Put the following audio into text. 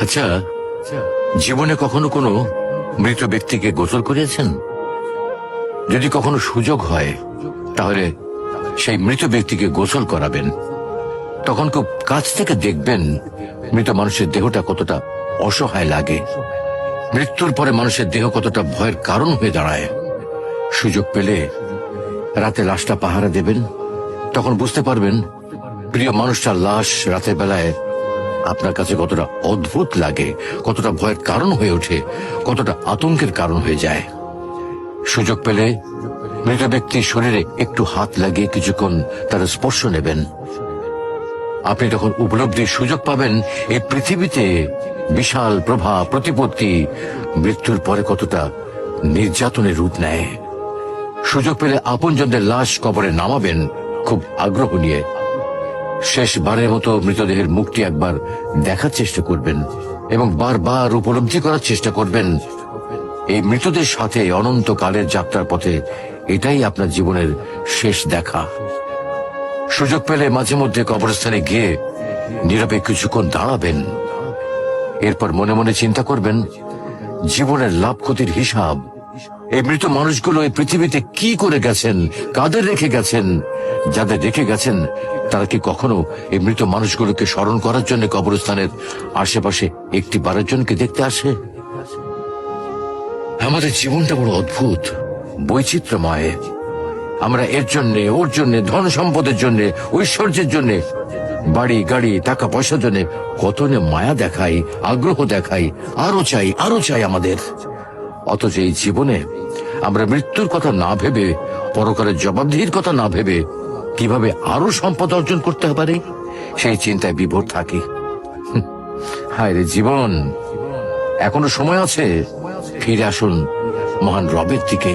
আচ্ছা, জীবনে কখনো কোনো মৃত ব্যক্তিকে গোসল করিয়েছেন? যদি কখনো সুযোগ হয় তাহলে সেই মৃত ব্যক্তিকে গোসল করাবেন। তখন খুব কাছ থেকে দেখবেন মৃত মানুষের দেহটা কতটা অসহায় লাগে, মৃত্যুর পরে মানুষের দেহ কতটা ভয়ের কারণ হয়ে দাঁড়ায়। সুযোগ পেলে রাতে লাশটা পাহারা দেবেন, তখন বুঝতে পারবেন প্রিয় মানুষটার লাশ রাতের বেলায় আপনার কাছে কতটা অদ্ভুত লাগে, কতটা ভয়ের কারণ হয়ে ওঠে, কতটা আতঙ্কের কারণ হয়ে যায়। সুযোগ পেলে মৃত ব্যক্তির শরীরে একটু হাত লাগিয়ে কিছুক্ষণ তার স্পর্শ নেবেন। আপনি তখন উপলব্ধির সুযোগ পাবেন এই পৃথিবীতে বিশাল প্রভাব প্রতিপত্তি মৃত্যুর পরে কতটা নির্যাতনের রূপ নেয়। সুযোগ পেলে আপনজনদের লাশ কবরে নামাবেন খুব আগ্রহ নিয়ে। শেষবারের মতো মৃতদেহের মুখটি একবার দেখার চেষ্টা করবেন এবং বারবার উপলব্ধি করার চেষ্টা করবেন এই মৃতদের সাথে অনন্তকালের যাত্রার পথে এটাই আপনার জীবনের শেষ দেখা। সুযোগ পেলে মাঝে মধ্যে কবরস্থানে গিয়ে নীরবে কিছুক্ষণ দাঁড়াবেন। এরপর মনে মনে চিন্তা করবেন জীবনের লাভ ক্ষতির হিসাব। এই মৃত মানুষগুলো এই পৃথিবীতে কি করে গেছেন, কাদের রেখে গেছেন। যাদের রেখে গেছেন তারা কি কখনো এই মৃত মানুষগুলোকে স্মরণ করার জন্য কবরস্থানের আশেপাশে একটি বারের জনকে দেখতে আসে? আমাদের জীবনটা বড় অদ্ভুত, বৈচিত্র্যময়। আমরা এর জন্যে ওর জন্যে, ধন সম্পদের জন্যে, ঐশ্বর্যের জন্যে, বাড়ি গাড়ি টাকা পয়সার জন্যে কত মায়া দেখাই, আগ্রহ দেখাই, আরো চাই আরো চাই আমাদের। অথচ এই জীবনে আমরা মৃত্যুর কথা না ভেবে, পরকালের জবাবদিহির কথা না ভেবে কিভাবে আরো সম্পদ অর্জন করতে পারি সেই চিন্তায় বিভোর থাকি। হায় রে জীবন, এখনো সময় আছে, ফিরে আসুন মহান রবের দিকে।